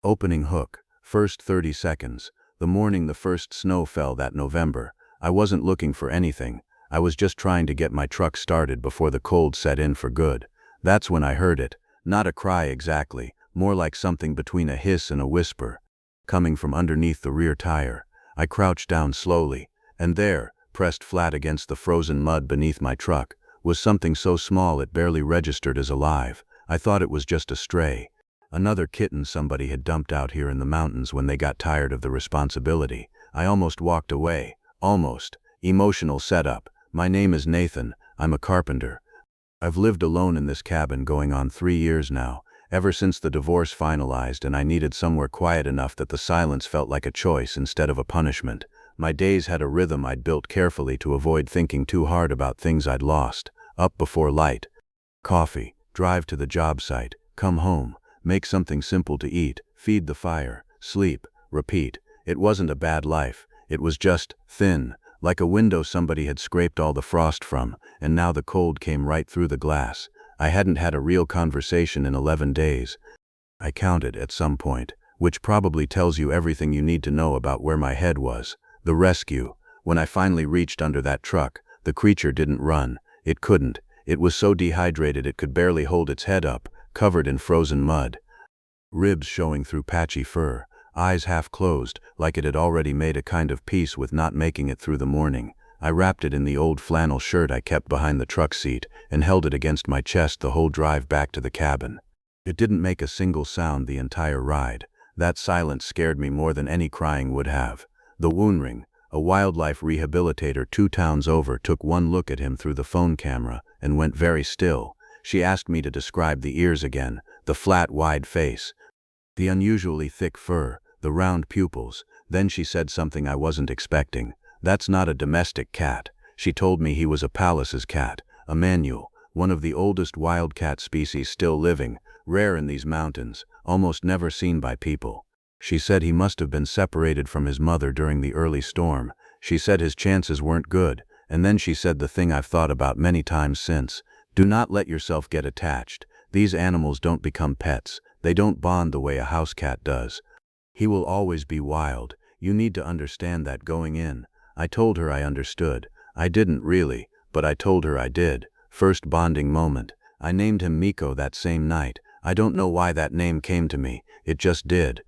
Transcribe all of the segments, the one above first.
Opening hook. First 30 seconds. The morning the first snow fell that November. I wasn't looking for anything. I was just trying to get my truck started before the cold set in for good. That's when I heard it. Not a cry exactly, more like something between a hiss and a whisper, coming from underneath the rear tire. I crouched down slowly, and there, pressed flat against the frozen mud beneath my truck, was something so small it barely registered as alive. I thought it was just a stray. Another kitten somebody had dumped out here in the mountains when they got tired of the responsibility. I almost walked away. Almost. Emotional setup. My name is Nathan. I'm a carpenter. I've lived alone in this cabin going on 3 years now, ever since the divorce finalized, and I needed somewhere quiet enough that the silence felt like a choice instead of a punishment. My days had a rhythm I'd built carefully to avoid thinking too hard about things I'd lost. Up before light. Coffee. Drive to the job site. Come home. Make something simple to eat. Feed the fire. Sleep. Repeat. It wasn't a bad life. It was just thin, like a window somebody had scraped all the frost from, and now the cold came right through the glass. I hadn't had a real conversation in 11 days. I counted at some point, which probably tells you everything you need to know about where my head was. The rescue. When I finally reached under that truck, the creature didn't run. It couldn't. It was so dehydrated it could barely hold its head up, covered in frozen mud. Ribs showing through patchy fur. Eyes half closed, like it had already made a kind of peace with not making it through the morning. I wrapped it in the old flannel shirt I kept behind the truck seat and held it against my chest the whole drive back to the cabin. It didn't make a single sound the entire ride. That silence scared me more than any crying would have. The Woonring, a wildlife rehabilitator 2 towns over, took one look at him through the phone camera and went very still. She asked me to describe the ears again, the flat, wide face, the unusually thick fur, the round pupils. Then she said something I wasn't expecting. That's not a domestic cat. She told me he was a Pallas's cat, a Manual, one of the oldest wildcat species still living, rare in these mountains, almost never seen by people. She said he must have been separated from his mother during the early storm. She said his chances weren't good, and then she said the thing I've thought about many times since. Do not let yourself get attached. These animals don't become pets. They don't bond the way a house cat does. He will always be wild. You need to understand that going in. I told her I understood. I didn't really, but I told her I did. First bonding moment. I named him Miko that same night. I don't know why that name came to me. It just did.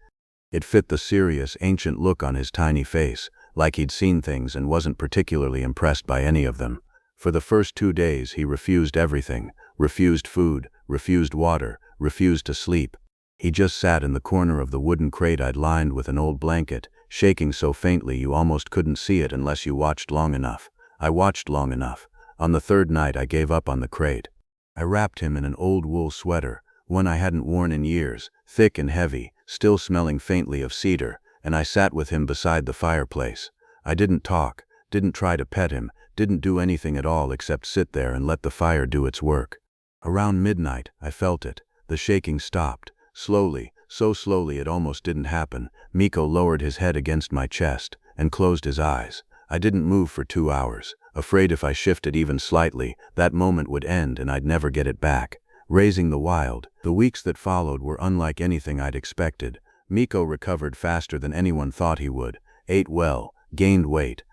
It fit the serious, ancient look on his tiny face, like he'd seen things and wasn't particularly impressed by any of them. For the first 2 days he refused everything. Refused food, refused water, refused to sleep. He just sat in the corner of the wooden crate I'd lined with an old blanket, shaking so faintly you almost couldn't see it unless you watched long enough. I watched long enough. On the 3rd night I gave up on the crate. I wrapped him in an old wool sweater, one I hadn't worn in years, thick and heavy, still smelling faintly of cedar, and I sat with him beside the fireplace. I didn't talk, didn't try to pet him, didn't do anything at all except sit there and let the fire do its work. Around midnight, I felt it. The shaking stopped. Slowly, so slowly it almost didn't happen. Miko lowered his head against my chest and closed his eyes. I didn't move for 2 hours, afraid if I shifted even slightly, that moment would end and I'd never get it back. Raising the wild. The weeks that followed were unlike anything I'd expected. Miko recovered faster than anyone thought he would, ate well, gained weight.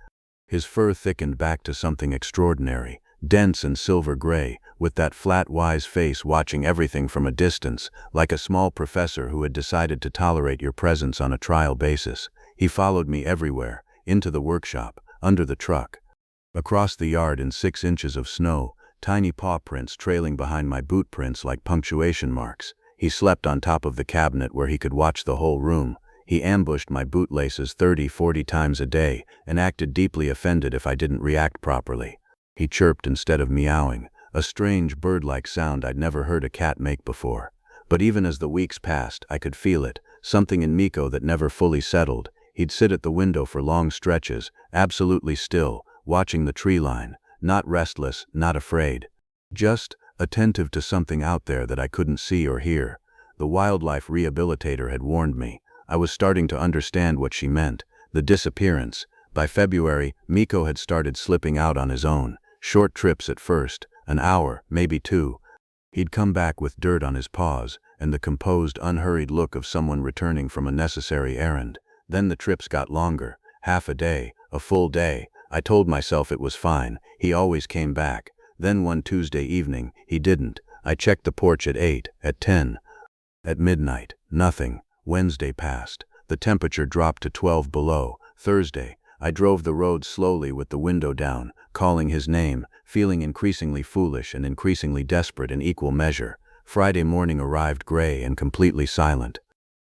His fur thickened back to something extraordinary, dense and silver gray, with that flat, wise face watching everything from a distance, like a small professor who had decided to tolerate your presence on a trial basis. He followed me everywhere, into the workshop, under the truck, across the yard in 6 inches of snow, tiny paw prints trailing behind my boot prints like punctuation marks. He slept on top of the cabinet where he could watch the whole room. He ambushed my bootlaces 30-40 times a day and acted deeply offended if I didn't react properly. He chirped instead of meowing, a strange bird-like sound I'd never heard a cat make before. But even as the weeks passed, I could feel it, something in Miko that never fully settled. He'd sit at the window for long stretches, absolutely still, watching the tree line, not restless, not afraid. Just attentive to something out there that I couldn't see or hear. The wildlife rehabilitator had warned me. I was starting to understand what she meant. The disappearance. By February, Miko had started slipping out on his own. Short trips at first, an hour, maybe 2. He'd come back with dirt on his paws, and the composed, unhurried look of someone returning from a necessary errand. Then the trips got longer, half a day, a full day. I told myself it was fine, he always came back. Then one Tuesday evening, he didn't. I checked the porch at 8, at 10. At midnight, nothing. Wednesday passed. The temperature dropped to 12 below. Thursday, I drove the road slowly with the window down, calling his name, feeling increasingly foolish and increasingly desperate in equal measure. Friday morning arrived gray and completely silent.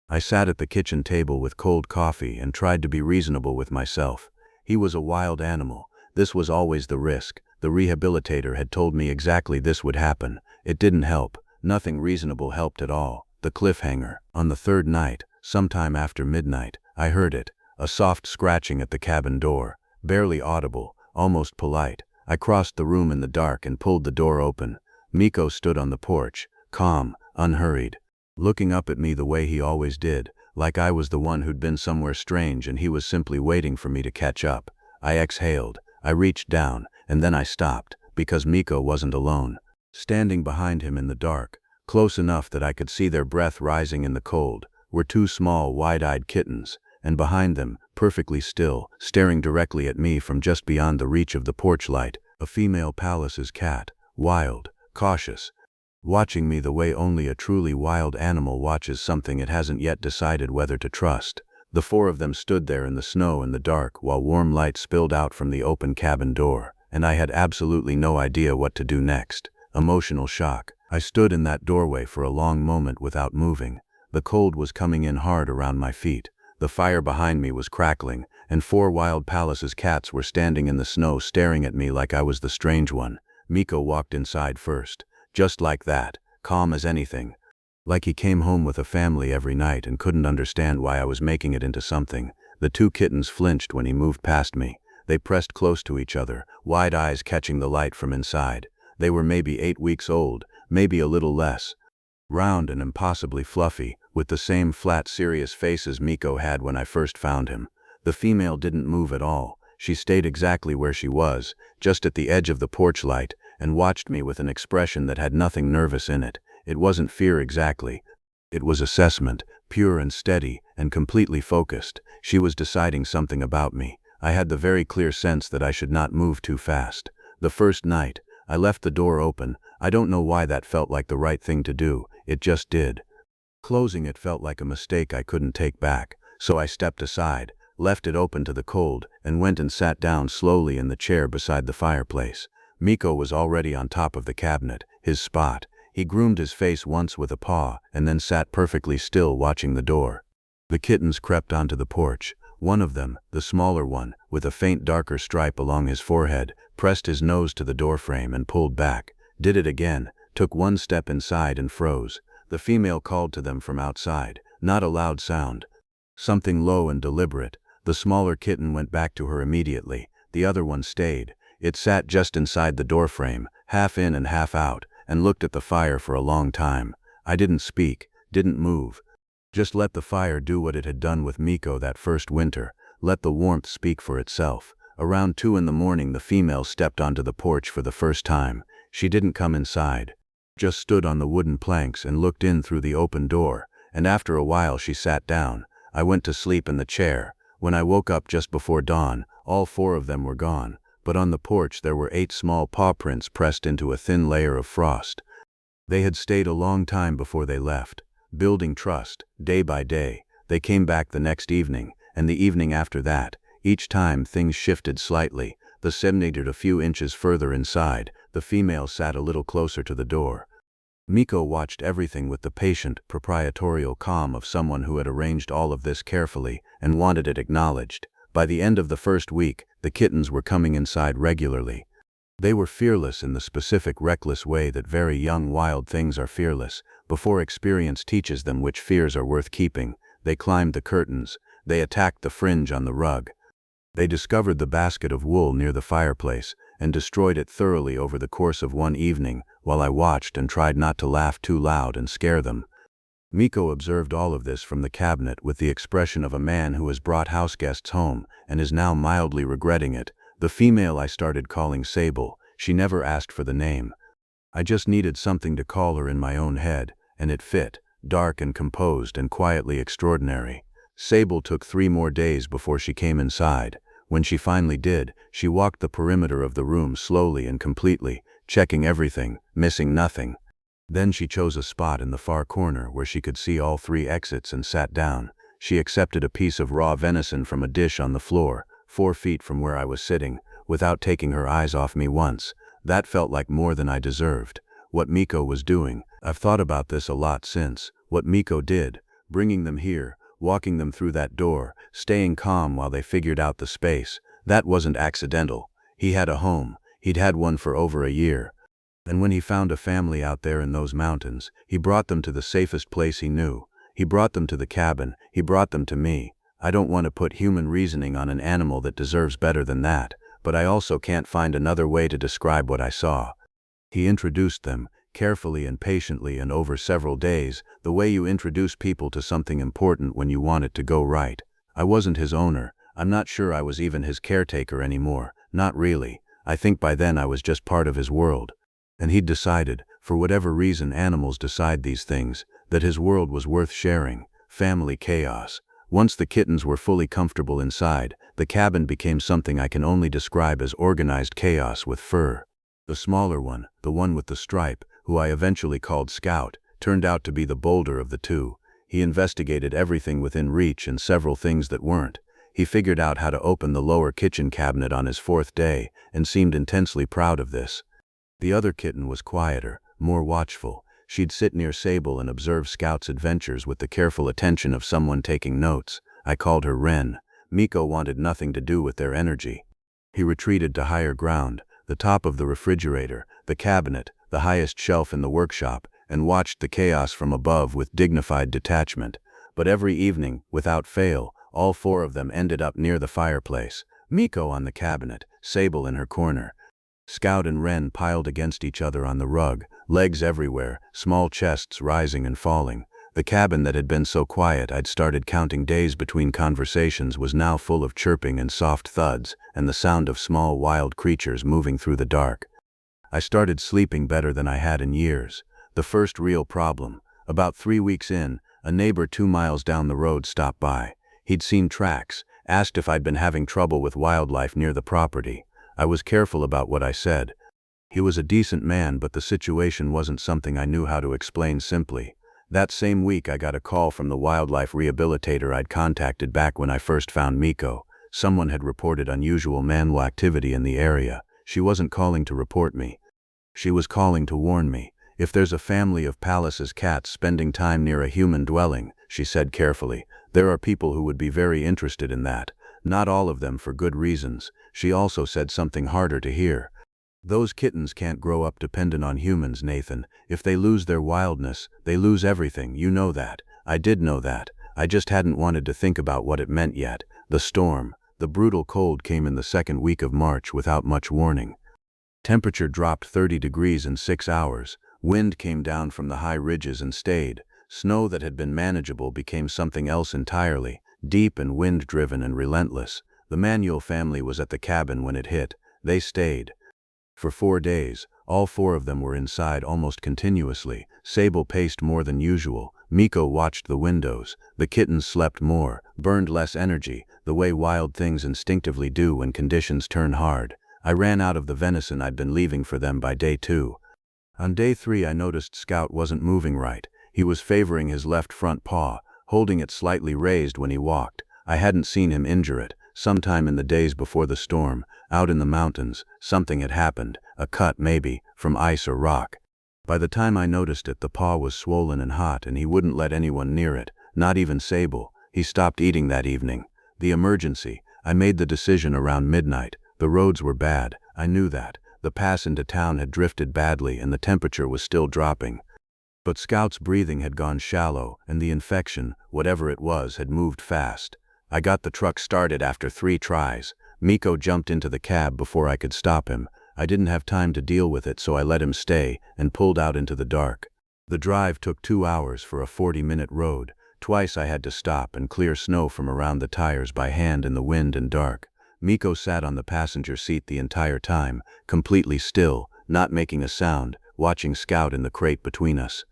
I sat at the kitchen table with cold coffee and tried to be reasonable with myself. He was a wild animal. This was always the risk. The rehabilitator had told me exactly this would happen. It didn't help. Nothing reasonable helped at all. The cliffhanger. On the third night, sometime after midnight, I heard it. A soft scratching at the cabin door. Barely audible, almost polite. I crossed the room in the dark and pulled the door open. Miko stood on the porch, calm, unhurried, looking up at me the way he always did, like I was the one who'd been somewhere strange and he was simply waiting for me to catch up. I exhaled. I reached down, and then I stopped, because Miko wasn't alone. Standing behind him in the dark, close enough that I could see their breath rising in the cold, were two small, wide-eyed kittens, and behind them, perfectly still, staring directly at me from just beyond the reach of the porch light, a female Pallas's cat, wild, cautious, watching me the way only a truly wild animal watches something it hasn't yet decided whether to trust. The four of them stood there in the snow and the dark while warm light spilled out from the open cabin door, and I had absolutely no idea what to do next. Emotional shock. I stood in that doorway for a long moment without moving. The cold was coming in hard around my feet. The fire behind me was crackling, and four wild Pallas's cats were standing in the snow staring at me like I was the strange one. Miko walked inside first. Just like that, calm as anything. Like he came home with a family every night and couldn't understand why I was making it into something. The two kittens flinched when he moved past me. They pressed close to each other, wide eyes catching the light from inside. They were maybe 8 weeks old, maybe a little less. Round and impossibly fluffy, with the same flat, serious face as Miko had when I first found him. The female didn't move at all. She stayed exactly where she was, just at the edge of the porch light, and watched me with an expression that had nothing nervous in it. It wasn't fear exactly. It was assessment, pure and steady, and completely focused. She was deciding something about me. I had the very clear sense that I should not move too fast. The first night, I left the door open. I don't know why that felt like the right thing to do. It just did. Closing it felt like a mistake I couldn't take back, so I stepped aside, left it open to the cold, and went and sat down slowly in the chair beside the fireplace. Miko was already on top of the cabinet, his spot. He groomed his face once with a paw, and then sat perfectly still watching the door. The kittens crept onto the porch. One of them, the smaller one, with a faint darker stripe along his forehead, pressed his nose to the doorframe and pulled back. Did it again, took one step inside and froze. The female called to them from outside, not a loud sound. Something low and deliberate. The smaller kitten went back to her immediately. The other one stayed. It sat just inside the doorframe, half in and half out, and looked at the fire for a long time. I didn't speak, didn't move. Just let the fire do what it had done with Miko that first winter. Let the warmth speak for itself. Around 2 in the morning the female stepped onto the porch for the first time. She didn't come inside. Just stood on the wooden planks and looked in through the open door, and after a while she sat down. I went to sleep in the chair. When I woke up just before dawn, all 4 of them were gone, but on the porch there were 8 small paw prints pressed into a thin layer of frost. They had stayed a long time before they left, building trust, day by day. They came back the next evening, and the evening after that. Each time things shifted slightly. The centimeter a few inches further inside. The female sat a little closer to the door. Miko watched everything with the patient, proprietorial calm of someone who had arranged all of this carefully and wanted it acknowledged. By the end of the first week, the kittens were coming inside regularly. They were fearless in the specific reckless way that very young wild things are fearless. Before experience teaches them which fears are worth keeping, they climbed the curtains. They attacked the fringe on the rug. They discovered the basket of wool near the fireplace and destroyed it thoroughly over the course of one evening, while I watched and tried not to laugh too loud and scare them. Miko observed all of this from the cabinet with the expression of a man who has brought houseguests home and is now mildly regretting it. The female I started calling Sable. She never asked for the name. I just needed something to call her in my own head, and it fit. dark and composed and quietly extraordinary. Sable took 3 more days before she came inside. When she finally did, she walked the perimeter of the room slowly and completely, checking everything, missing nothing. Then she chose a spot in the far corner where she could see all 3 exits and sat down. She accepted a piece of raw venison from a dish on the floor, 4 feet from where I was sitting, without taking her eyes off me once. That felt like more than I deserved. What Miko was doing, I've thought about this a lot since. What Miko did, bringing them here, walking them through that door, staying calm while they figured out the space, that wasn't accidental. He had a home. He'd had one for over a year. And when he found a family out there in those mountains, he brought them to the safest place he knew. He brought them to the cabin. He brought them to me. I don't want to put human reasoning on an animal that deserves better than that, but I also can't find another way to describe what I saw. He introduced them, carefully and patiently and over several days, the way you introduce people to something important when you want it to go right. I wasn't his owner. I'm not sure I was even his caretaker anymore. Not really. I think by then I was just part of his world. And he'd decided, for whatever reason animals decide these things, that his world was worth sharing. Family chaos. Once the kittens were fully comfortable inside, the cabin became something I can only describe as organized chaos with fur. The smaller one, the one with the stripe, who I eventually called Scout, turned out to be the bolder of the two. He investigated everything within reach and several things that weren't. He figured out how to open the lower kitchen cabinet on his 4th day, and seemed intensely proud of this. The other kitten was quieter, more watchful. She'd sit near Sable and observe Scout's adventures with the careful attention of someone taking notes. I called her Wren. Miko wanted nothing to do with their energy. He retreated to higher ground, the top of the refrigerator, the cabinet, the highest shelf in the workshop, and watched the chaos from above with dignified detachment. But every evening, without fail, all 4 of them ended up near the fireplace. Miko on the cabinet, Sable in her corner. Scout and Wren piled against each other on the rug, legs everywhere, small chests rising and falling. The cabin that had been so quiet I'd started counting days between conversations was now full of chirping and soft thuds, and the sound of small wild creatures moving through the dark. I started sleeping better than I had in years. The first real problem. About 3 weeks in, a neighbor 2 miles down the road stopped by. He'd seen tracks, asked if I'd been having trouble with wildlife near the property. I was careful about what I said. He was a decent man, but the situation wasn't something I knew how to explain simply. That same week I got a call from the wildlife rehabilitator I'd contacted back when I first found Miko. Someone had reported unusual mammal activity in the area. She wasn't calling to report me. She was calling to warn me. If there's a family of Pallas's cats spending time near a human dwelling, she said carefully, there are people who would be very interested in that. Not all of them for good reasons. She also said something harder to hear. Those kittens can't grow up dependent on humans, Nathan. If they lose their wildness, they lose everything. You know that. I did know that. I just hadn't wanted to think about what it meant yet. The storm. The brutal cold came in the 2nd week of March without much warning. Temperature dropped 30 degrees in 6 hours. Wind came down from the high ridges and stayed. Snow that had been manageable became something else entirely, deep and wind-driven and relentless. The Manuel family was at the cabin when it hit. They stayed. For 4 days, all 4 of them were inside almost continuously. Sable paced more than usual. Miko watched the windows. The kittens slept more, burned less energy, the way wild things instinctively do when conditions turn hard. I ran out of the venison I'd been leaving for them by day 2. On day 3 I noticed Scout wasn't moving right. He was favoring his left front paw, holding it slightly raised when he walked. I hadn't seen him injure it. Sometime in the days before the storm, out in the mountains, something had happened, a cut maybe, from ice or rock. By the time I noticed it, the paw was swollen and hot, and he wouldn't let anyone near it, not even Sable. He stopped eating that evening. The emergency. I made the decision around midnight. The roads were bad. I knew that. The pass into town had drifted badly and the temperature was still dropping. But Scout's breathing had gone shallow, and the infection, whatever it was, had moved fast. I got the truck started after 3 tries. Miko jumped into the cab before I could stop him. I didn't have time to deal with it, so I let him stay and pulled out into the dark. The drive took 2 hours for a 40-minute road. Twice I had to stop and clear snow from around the tires by hand in the wind and dark. Miko sat on the passenger seat the entire time, completely still, not making a sound, watching Scout in the crate between us.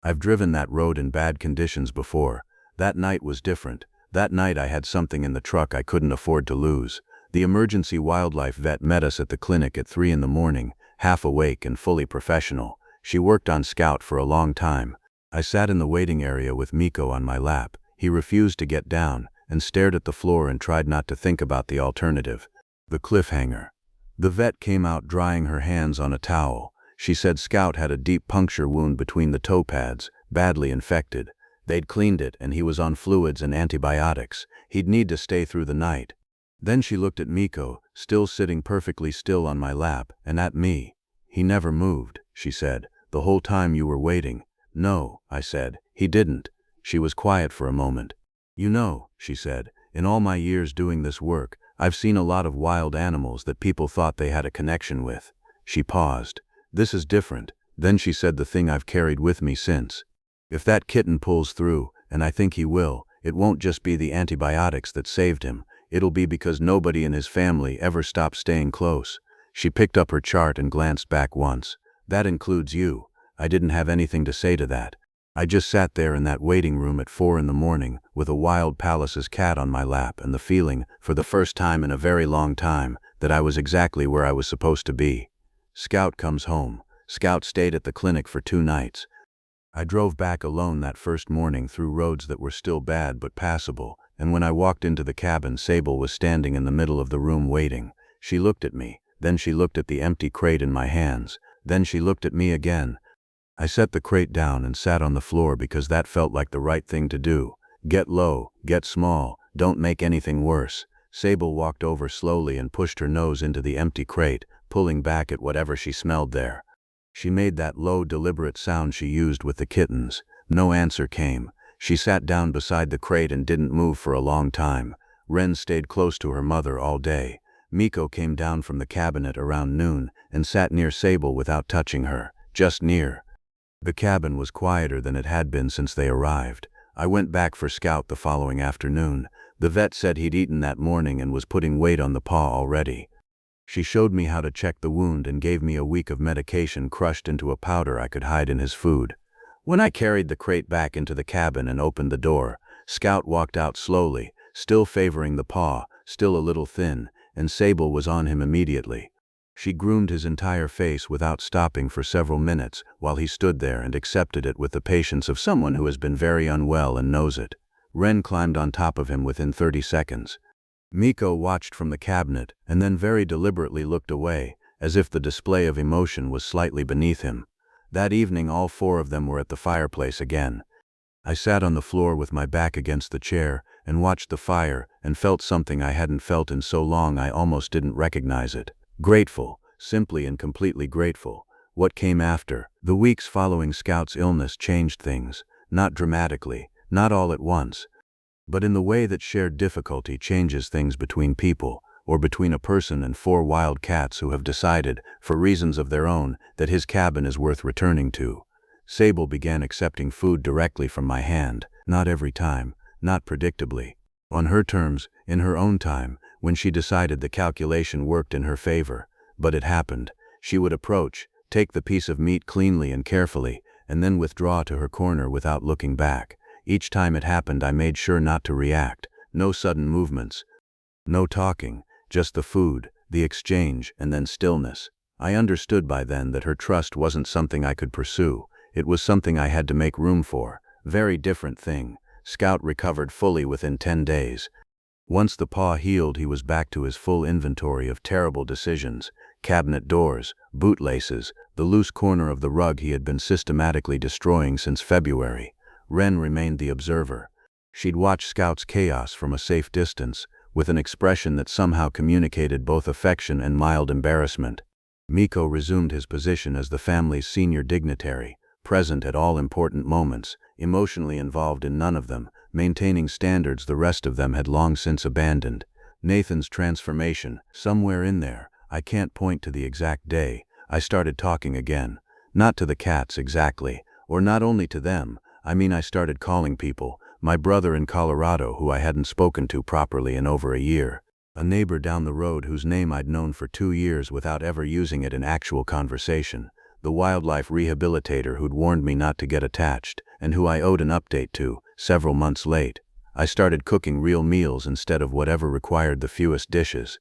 I've driven that road in bad conditions before. That night was different. That night I had something in the truck I couldn't afford to lose. The emergency wildlife vet met us at the clinic at 3 in the morning, half awake and fully professional. She worked on Scout for a long time. I sat in the waiting area with Miko on my lap. He refused to get down and stared at the floor and tried not to think about the alternative. The cliffhanger. The vet came out drying her hands on a towel. She said Scout had a deep puncture wound between the toe pads, badly infected. They'd cleaned it and he was on fluids and antibiotics. He'd need to stay through the night. Then she looked at Miko, still sitting perfectly still on my lap, and at me. "He never moved," she said, "the whole time you were waiting." "No," I said, "he didn't." She was quiet for a moment. "You know," she said, "in all my years doing this work, I've seen a lot of wild animals that people thought they had a connection with." She paused. "This is different." Then she said the thing I've carried with me since. "If that kitten pulls through, and I think he will, it won't just be the antibiotics that saved him. It'll be because nobody in his family ever stopped staying close." She picked up her chart and glanced back once. "That includes you." I didn't have anything to say to that. I just sat there in that waiting room at 4 in the morning with a wild Pallas's cat on my lap and the feeling, for the first time in a very long time, that I was exactly where I was supposed to be. Scout comes home. Scout stayed at the clinic for 2 nights. I drove back alone that first morning through roads that were still bad but passable, and when I walked into the cabin, Sable was standing in the middle of the room waiting. She looked at me, then she looked at the empty crate in my hands, then she looked at me again. I set the crate down and sat on the floor because that felt like the right thing to do. Get low, get small, don't make anything worse. Sable walked over slowly and pushed her nose into the empty crate, pulling back at whatever she smelled there. She made that low, deliberate sound she used with the kittens. No answer came. She sat down beside the crate and didn't move for a long time. Ren stayed close to her mother all day. Miko came down from the cabin at around noon and sat near Sable without touching her, just near. The cabin was quieter than it had been since they arrived. I went back for Scout the following afternoon. The vet said he'd eaten that morning and was putting weight on the paw already. She showed me how to check the wound and gave me a week of medication crushed into a powder I could hide in his food. When I carried the crate back into the cabin and opened the door, Scout walked out slowly, still favoring the paw, still a little thin, and Sable was on him immediately. She groomed his entire face without stopping for several minutes while he stood there and accepted it with the patience of someone who has been very unwell and knows it. Ren climbed on top of him within 30 seconds. Miko watched from the cabinet and then very deliberately looked away, as if the display of emotion was slightly beneath him. That evening all 4 of them were at the fireplace again. I sat on the floor with my back against the chair and watched the fire and felt something I hadn't felt in so long I almost didn't recognize it. Grateful, simply and completely grateful. What came after? The weeks following Scout's illness changed things, not dramatically, not all at once, but in the way that shared difficulty changes things between people, or between a person and 4 wild cats who have decided, for reasons of their own, that his cabin is worth returning to. Sable began accepting food directly from my hand, not every time, not predictably. On her terms, in her own time, when she decided the calculation worked in her favor. But it happened. She would approach, take the piece of meat cleanly and carefully, and then withdraw to her corner without looking back. Each time it happened I made sure not to react. No sudden movements. No talking, just the food, the exchange, and then stillness. I understood by then that her trust wasn't something I could pursue. It was something I had to make room for. Very different thing. Scout recovered fully within 10 days. Once the paw healed, he was back to his full inventory of terrible decisions. Cabinet doors, bootlaces, the loose corner of the rug he had been systematically destroying since February. Ren remained the observer. She'd watch Scout's chaos from a safe distance, with an expression that somehow communicated both affection and mild embarrassment. Miko resumed his position as the family's senior dignitary, present at all important moments, emotionally involved in none of them, maintaining standards the rest of them had long since abandoned. Nathan's transformation, somewhere in there, I can't point to the exact day, I started talking again. Not to the cats exactly, or not only to them, I mean I started calling people, my brother in Colorado who I hadn't spoken to properly in over a year, a neighbor down the road whose name I'd known for 2 years without ever using it in actual conversation, the wildlife rehabilitator who'd warned me not to get attached, and who I owed an update to, several months late. I started cooking real meals instead of whatever required the fewest dishes.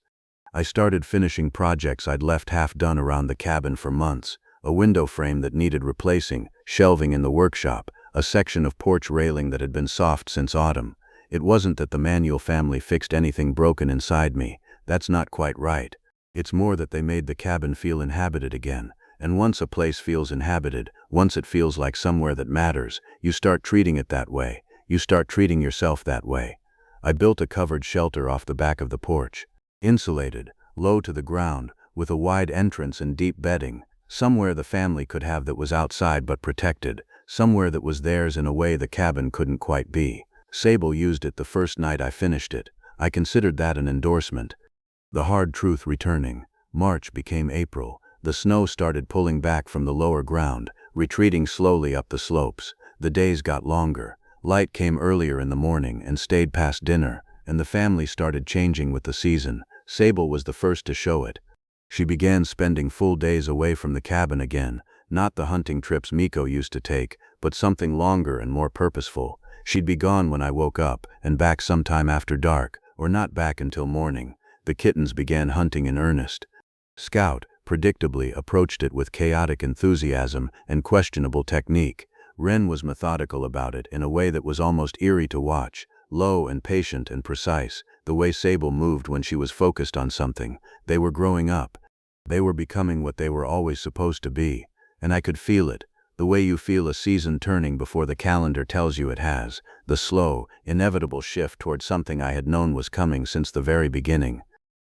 I started finishing projects I'd left half done around the cabin for months: a window frame that needed replacing, shelving in the workshop, a section of porch railing that had been soft since autumn. It wasn't that the Manuel family fixed anything broken inside me. That's not quite right. It's more that they made the cabin feel inhabited again. And once a place feels inhabited, once it feels like somewhere that matters, you start treating it that way. You start treating yourself that way. I built a covered shelter off the back of the porch. Insulated, low to the ground, with a wide entrance and deep bedding. Somewhere the family could have that was outside but protected. Somewhere that was theirs in a way the cabin couldn't quite be. Sable used it the first night I finished it. I considered that an endorsement. The hard truth returning. March became April. The snow started pulling back from the lower ground, retreating slowly up the slopes. The days got longer. Light came earlier in the morning and stayed past dinner, and the family started changing with the season. Sable was the first to show it. She began spending full days away from the cabin again, not the hunting trips Miko used to take, but something longer and more purposeful. She'd be gone when I woke up, and back sometime after dark, or not back until morning. The kittens began hunting in earnest. Scout, predictably, approached it with chaotic enthusiasm and questionable technique. Wren was methodical about it in a way that was almost eerie to watch, low and patient and precise, the way Sable moved when she was focused on something. They were growing up. They were becoming what they were always supposed to be, and I could feel it, the way you feel a season turning before the calendar tells you it has, the slow, inevitable shift toward something I had known was coming since the very beginning.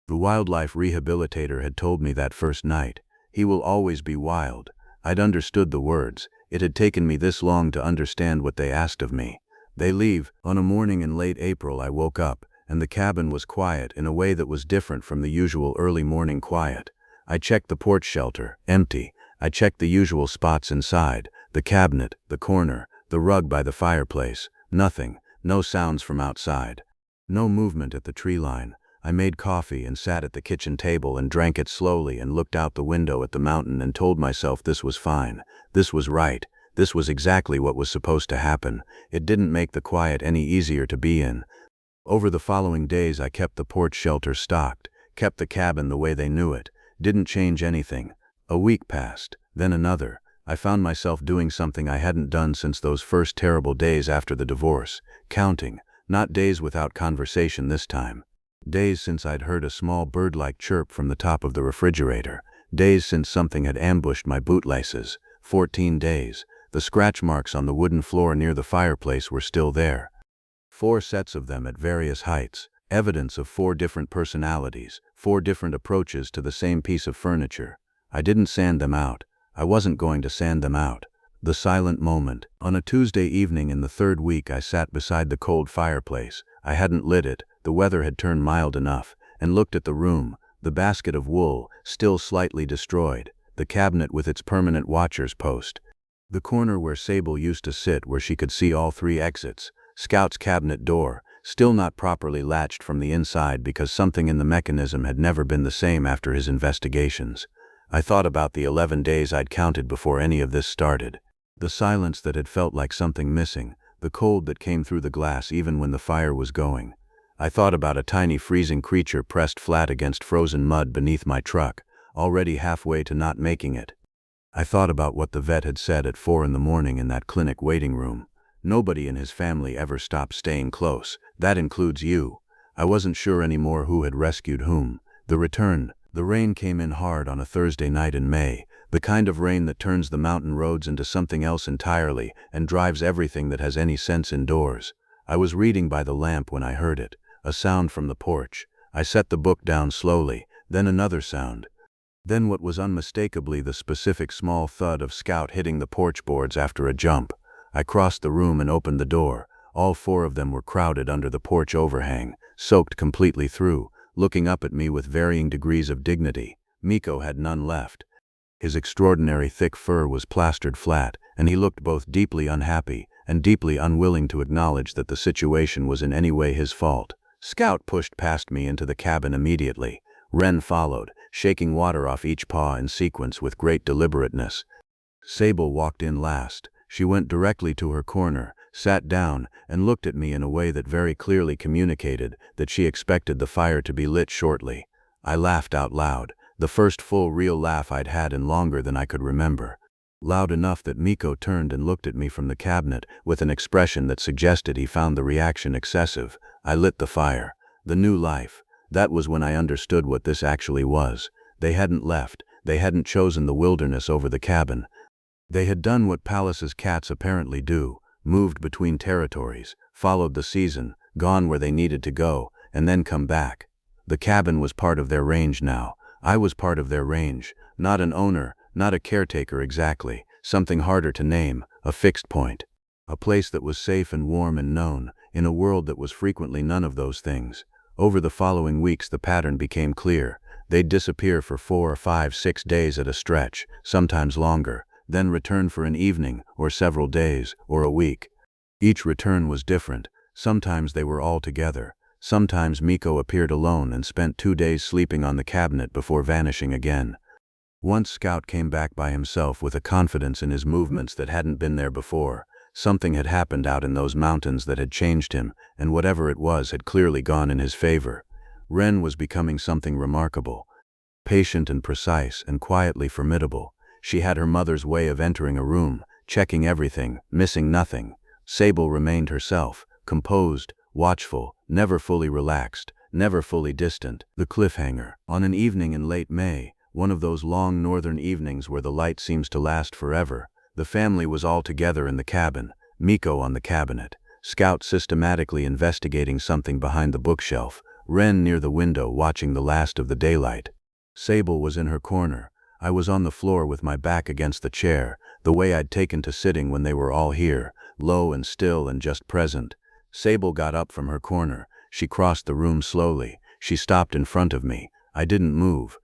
The wildlife rehabilitator had told me that first night. He will always be wild. I'd understood the words. It had taken me this long to understand what they asked of me. They leave. On a morning in late April I woke up, and the cabin was quiet in a way that was different from the usual early morning quiet. I checked the porch shelter, empty. I checked the usual spots inside, the cabinet, the corner, the rug by the fireplace. Nothing, no sounds from outside. No movement at the tree line. I made coffee and sat at the kitchen table and drank it slowly and looked out the window at the mountain and told myself this was fine. This was right. This was exactly what was supposed to happen. It didn't make the quiet any easier to be in. Over the following days I kept the porch shelter stocked, kept the cabin the way they knew it, didn't change anything. A week passed, then another. I found myself doing something I hadn't done since those first terrible days after the divorce, counting, not days without conversation this time. Days since I'd heard a small bird-like chirp from the top of the refrigerator. Days since something had ambushed my bootlaces. 14 days. The scratch marks on the wooden floor near the fireplace were still there. 4 sets of them at various heights. Evidence of 4 different personalities, 4 different approaches to the same piece of furniture. I didn't sand them out. I wasn't going to sand them out. The silent moment. On a Tuesday evening in the 3rd week I sat beside the cold fireplace. I hadn't lit it. The weather had turned mild enough, and looked at the room, the basket of wool, still slightly destroyed, the cabinet with its permanent watcher's post, the corner where Sable used to sit where she could see all 3 exits, Scout's cabinet door, still not properly latched from the inside because something in the mechanism had never been the same after his investigations. I thought about the 11 days I'd counted before any of this started. The silence that had felt like something missing, the cold that came through the glass even when the fire was going. I thought about a tiny freezing creature pressed flat against frozen mud beneath my truck, already halfway to not making it. I thought about what the vet had said at 4 in the morning in that clinic waiting room. Nobody in his family ever stopped staying close. That includes you. I wasn't sure anymore who had rescued whom. The return. The rain came in hard on a Thursday night in May, the kind of rain that turns the mountain roads into something else entirely and drives everything that has any sense indoors. I was reading by the lamp when I heard it. A sound from the porch. I set the book down slowly, then another sound. Then what was unmistakably the specific small thud of Scout hitting the porch boards after a jump. I crossed the room and opened the door. All 4 of them were crowded under the porch overhang, soaked completely through, looking up at me with varying degrees of dignity. Miko had none left. His extraordinary thick fur was plastered flat, and he looked both deeply unhappy and deeply unwilling to acknowledge that the situation was in any way his fault. Scout pushed past me into the cabin immediately. Wren followed, shaking water off each paw in sequence with great deliberateness. Sable walked in last. She went directly to her corner, sat down, and looked at me in a way that very clearly communicated that she expected the fire to be lit shortly. I laughed out loud, the first full real laugh I'd had in longer than I could remember. Loud enough that Miko turned and looked at me from the cabinet with an expression that suggested he found the reaction excessive. I lit the fire. The new life. That was when I understood what this actually was. They hadn't left. They hadn't chosen the wilderness over the cabin. They had done what Pallas's cats apparently do, moved between territories, followed the season, gone where they needed to go, and then come back. The cabin was part of their range now. I was part of their range, not an owner, not a caretaker exactly, something harder to name, a fixed point. A place that was safe and warm and known, in a world that was frequently none of those things. Over the following weeks the pattern became clear. They'd disappear for 4 or 5, 6 days at a stretch, sometimes longer, then return for an evening, or several days, or a week. Each return was different. Sometimes they were all together. Sometimes Miko appeared alone and spent 2 days sleeping on the cabinet before vanishing again. Once Scout came back by himself with a confidence in his movements that hadn't been there before. Something had happened out in those mountains that had changed him, and whatever it was had clearly gone in his favor. Wren was becoming something remarkable. Patient and precise and quietly formidable. She had her mother's way of entering a room, checking everything, missing nothing. Sable remained herself, composed, watchful, never fully relaxed, never fully distant. The cliffhanger. On an evening in late May, one of those long northern evenings where the light seems to last forever, the family was all together in the cabin, Miko on the cabinet, Scout systematically investigating something behind the bookshelf, Wren near the window watching the last of the daylight. Sable was in her corner. I was on the floor with my back against the chair, the way I'd taken to sitting when they were all here, low and still and just present. Sable got up from her corner. She crossed the room slowly. She stopped in front of me. I didn't move.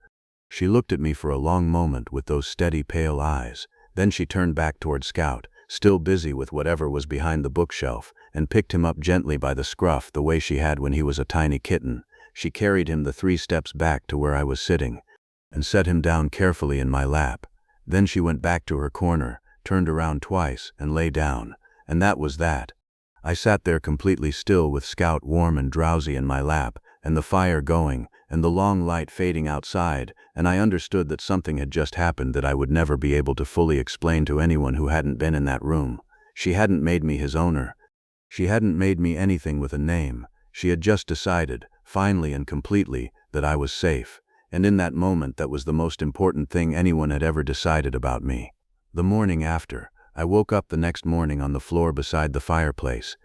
She looked at me for a long moment with those steady pale eyes. Then she turned back toward Scout, still busy with whatever was behind the bookshelf, and picked him up gently by the scruff the way she had when he was a tiny kitten. She carried him the 3 steps back to where I was sitting, and set him down carefully in my lap. Then she went back to her corner, turned around twice, and lay down. And that was that. I sat there completely still with Scout warm and drowsy in my lap, and the fire going, and the long light fading outside, and I understood that something had just happened that I would never be able to fully explain to anyone who hadn't been in that room. She hadn't made me his owner. She hadn't made me anything with a name. She had just decided, finally and completely, that I was safe. And in that moment that was the most important thing anyone had ever decided about me. The morning after, I woke up the next morning on the floor beside the fireplace.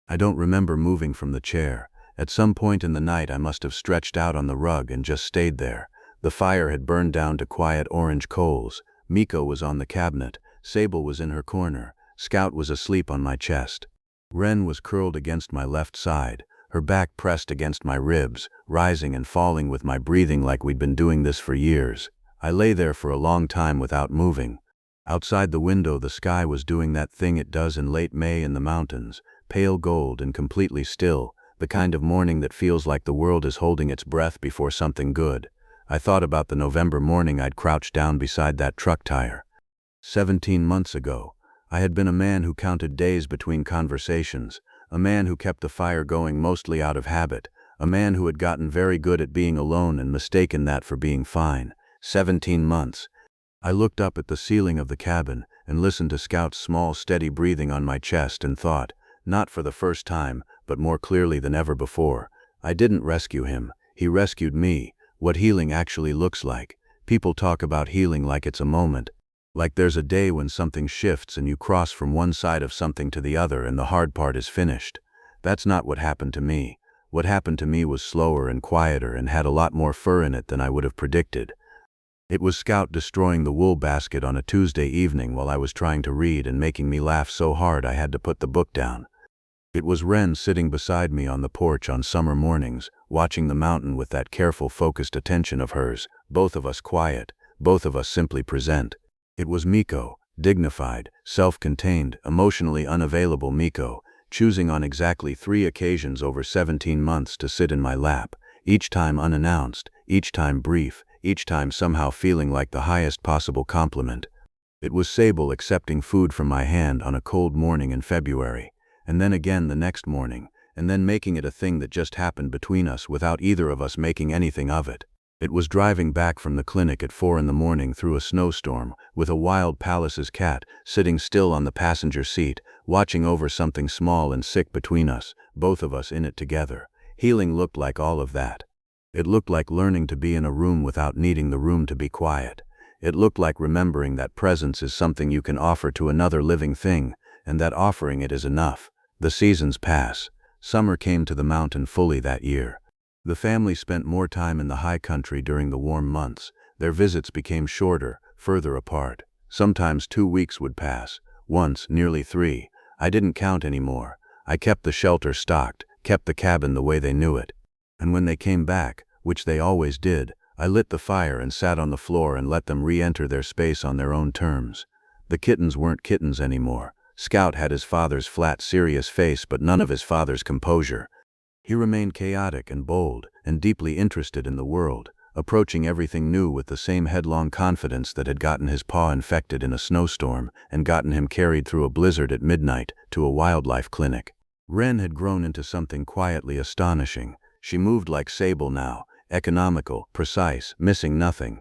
I don't remember moving from the chair. At some point in the night I must have stretched out on the rug and just stayed there. The fire had burned down to quiet orange coals. Miko was on the cabinet. Sable was in her corner. Scout was asleep on my chest. Wren was curled against my left side, her back pressed against my ribs, rising and falling with my breathing like we'd been doing this for years. I lay there for a long time without moving. Outside the window the sky was doing that thing it does in late May in the mountains, pale gold and completely still, the kind of morning that feels like the world is holding its breath before something good. I thought about the November morning I'd crouched down beside that truck tire. 17 months ago, I had been a man who counted days between conversations, a man who kept the fire going mostly out of habit, a man who had gotten very good at being alone and mistaken that for being fine. 17 months. I looked up at the ceiling of the cabin and listened to Scout's small, steady breathing on my chest and thought, not for the first time, but more clearly than ever before, I didn't rescue him. He rescued me. What healing actually looks like. People talk about healing like it's a moment, like there's a day when something shifts and you cross from one side of something to the other and the hard part is finished. That's not what happened to me. What happened to me was slower and quieter and had a lot more fur in it than I would have predicted. It was Scout destroying the wool basket on a Tuesday evening while I was trying to read and making me laugh so hard I had to put the book down. It was Wren sitting beside me on the porch on summer mornings, watching the mountain with that careful, focused attention of hers, both of us quiet, both of us simply present. It was Miko, dignified, self-contained, emotionally unavailable Miko, choosing on exactly 3 occasions over 17 months to sit in my lap, each time unannounced, each time brief, each time somehow feeling like the highest possible compliment. It was Sable accepting food from my hand on a cold morning in February, and then again the next morning, and then making it a thing that just happened between us without either of us making anything of it. It was driving back from the clinic at 4 in the morning through a snowstorm, with a wild Pallas's cat sitting still on the passenger seat, watching over something small and sick between us, both of us in it together. Healing looked like all of that. It looked like learning to be in a room without needing the room to be quiet. It looked like remembering that presence is something you can offer to another living thing, and that offering it is enough. The seasons pass. Summer came to the mountain fully that year. The family spent more time in the high country during the warm months. Their visits became shorter, further apart. Sometimes 2 weeks would pass. Once, nearly 3. I didn't count anymore. I kept the shelter stocked, kept the cabin the way they knew it. And when they came back, which they always did, I lit the fire and sat on the floor and let them re-enter their space on their own terms. The kittens weren't kittens anymore. Scout had his father's flat, serious face, but none of his father's composure. He remained chaotic and bold and deeply interested in the world, approaching everything new with the same headlong confidence that had gotten his paw infected in a snowstorm and gotten him carried through a blizzard at midnight to a wildlife clinic. Wren had grown into something quietly astonishing. She moved like Sable now, economical, precise, missing nothing.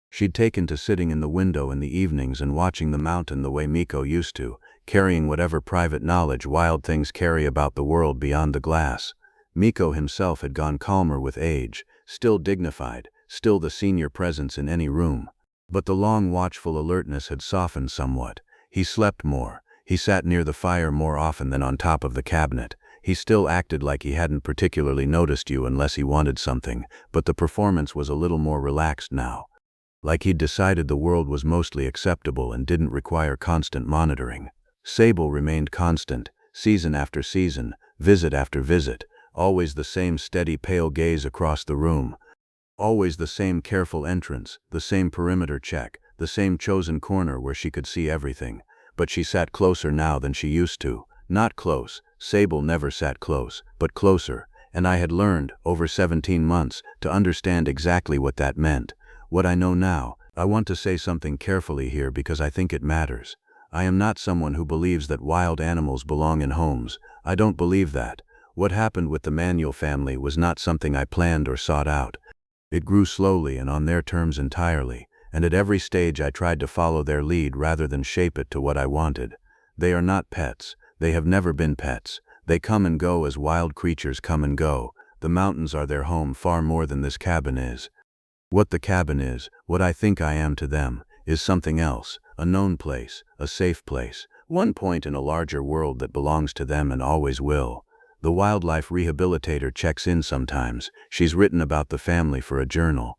She'd taken to sitting in the window in the evenings and watching the mountain the way Miko used to, carrying whatever private knowledge wild things carry about the world beyond the glass. Miko himself had gone calmer with age, still dignified, still the senior presence in any room. But the long watchful alertness had softened somewhat. He slept more. He sat near the fire more often than on top of the cabinet. He still acted like he hadn't particularly noticed you unless he wanted something, but the performance was a little more relaxed now. Like he'd decided the world was mostly acceptable and didn't require constant monitoring. Sable remained constant, season after season, visit after visit, always the same steady pale gaze across the room, always the same careful entrance, the same perimeter check, the same chosen corner where she could see everything. But she sat closer now than she used to. Not close, Sable never sat close, but closer, and I had learned, over 17 months, to understand exactly what that meant. What I know now. I want to say something carefully here because I think it matters. I am not someone who believes that wild animals belong in homes. I don't believe that. What happened with the Manuel family was not something I planned or sought out. It grew slowly and on their terms entirely, and at every stage I tried to follow their lead rather than shape it to what I wanted. They are not pets. They have never been pets. They come and go as wild creatures come and go. The mountains are their home far more than this cabin is. What the cabin is, what I think I am to them, is something else, a known place, a safe place, one point in a larger world that belongs to them and always will. The wildlife rehabilitator checks in sometimes. She's written about the family for a journal.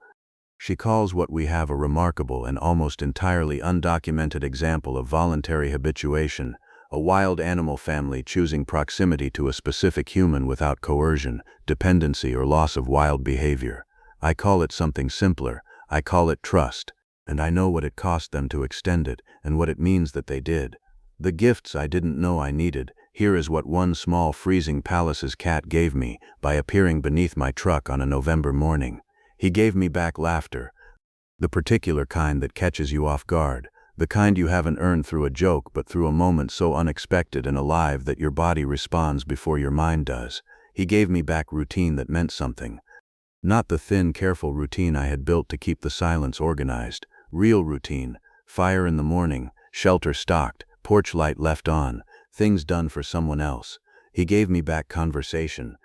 She calls what we have a remarkable and almost entirely undocumented example of voluntary habituation, a wild animal family choosing proximity to a specific human without coercion, dependency, or loss of wild behavior. I call it something simpler. I call it trust, and I know what it cost them to extend it and what it means that they did. The gifts I didn't know I needed. Here is what one small freezing Pallas's cat gave me by appearing beneath my truck on a November morning. He gave me back laughter, the particular kind that catches you off guard, the kind you haven't earned through a joke but through a moment so unexpected and alive that your body responds before your mind does. He gave me back routine that meant something. Not the thin, careful routine I had built to keep the silence organized. Real routine. Fire in the morning, shelter stocked, porch light left on, things done for someone else. He gave me back conversation.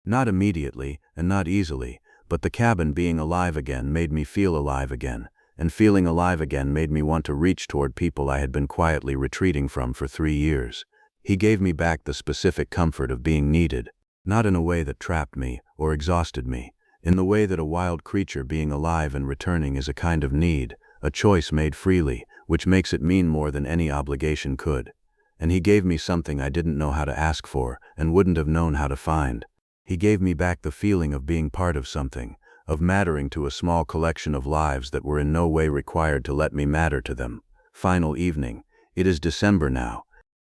Not immediately, and not easily, but the cabin being alive again made me feel alive again, and feeling alive again made me want to reach toward people I had been quietly retreating from for 3 years. He gave me back the specific comfort of being needed, not in a way that trapped me or exhausted me, in the way that a wild creature being alive and returning is a kind of need, a choice made freely, which makes it mean more than any obligation could. And he gave me something I didn't know how to ask for and wouldn't have known how to find. He gave me back the feeling of being part of something, of mattering to a small collection of lives that were in no way required to let me matter to them. Final evening. It is December now.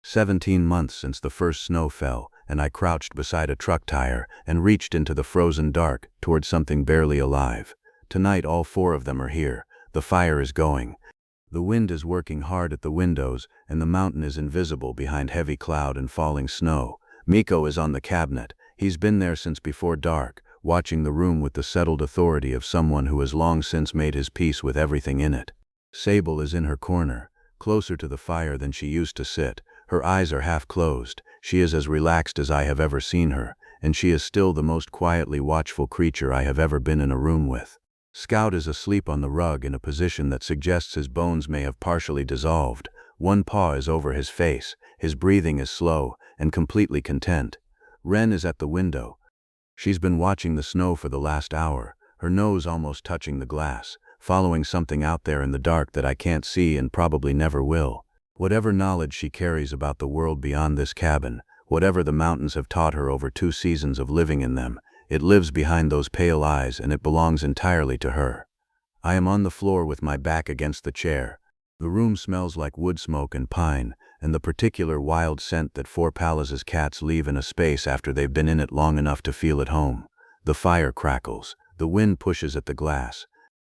17 months since the first snow fell, and I crouched beside a truck tire and reached into the frozen dark toward something barely alive. Tonight all 4 of them are here. The fire is going. The wind is working hard at the windows, and the mountain is invisible behind heavy cloud and falling snow. Mikko is on the cabinet. He's been there since before dark, watching the room with the settled authority of someone who has long since made his peace with everything in it. Sable is in her corner, closer to the fire than she used to sit. Her eyes are half closed. She is as relaxed as I have ever seen her, and she is still the most quietly watchful creature I have ever been in a room with. Scout is asleep on the rug in a position that suggests his bones may have partially dissolved. One paw is over his face. His breathing is slow and completely content. Wren is at the window. She's been watching the snow for the last hour, her nose almost touching the glass, following something out there in the dark that I can't see and probably never will. Whatever knowledge she carries about the world beyond this cabin, whatever the mountains have taught her over 2 seasons of living in them, it lives behind those pale eyes and it belongs entirely to her. I am on the floor with my back against the chair. The room smells like wood smoke and pine, and the particular wild scent that 4 Pallas' cats leave in a space after they've been in it long enough to feel at home. The fire crackles. The wind pushes at the glass.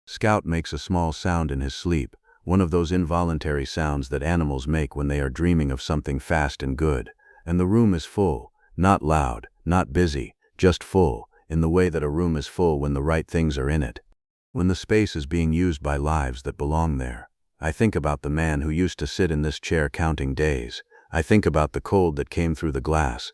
Scout makes a small sound in his sleep, one of those involuntary sounds that animals make when they are dreaming of something fast and good. And the room is full, not loud, not busy, just full, in the way that a room is full when the right things are in it. When the space is being used by lives that belong there. I think about the man who used to sit in this chair counting days. I think about the cold that came through the glass.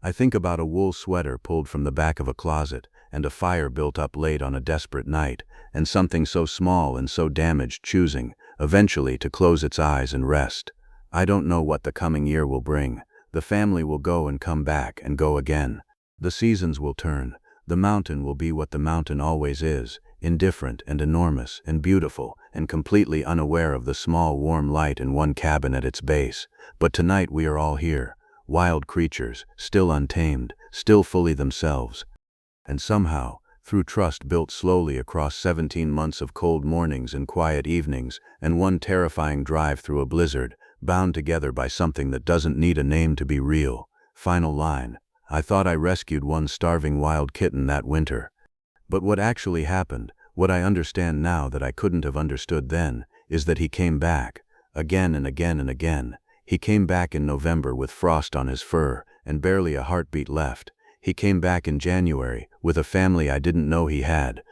I think about a wool sweater pulled from the back of a closet, and a fire built up late on a desperate night, and something so small and so damaged choosing, eventually, to close its eyes and rest. I don't know what the coming year will bring. The family will go and come back and go again. The seasons will turn. The mountain will be what the mountain always is, indifferent and enormous and beautiful and completely unaware of the small warm light in one cabin at its base. But tonight we are all here, wild creatures, still untamed, still fully themselves. And somehow, through trust built slowly across 17 months of cold mornings and quiet evenings and one terrifying drive through a blizzard, bound together by something that doesn't need a name to be real. Final line. I thought I rescued one starving wild kitten that winter. But what actually happened, what I understand now that I couldn't have understood then, is that he came back, again and again and again. He came back in November with frost on his fur and barely a heartbeat left. He came back in January with a family I didn't know he had.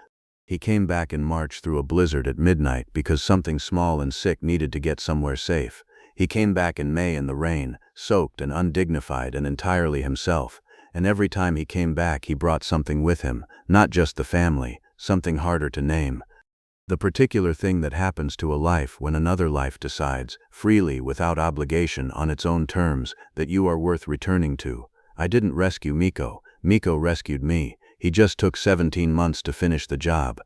He came back in March through a blizzard at midnight because something small and sick needed to get somewhere safe. He came back in May in the rain, soaked and undignified and entirely himself. And every time he came back he brought something with him, not just the family, something harder to name. The particular thing that happens to a life when another life decides, freely, without obligation, on its own terms, that you are worth returning to. I didn't rescue Mikko. Mikko rescued me. He just took 17 months to finish the job.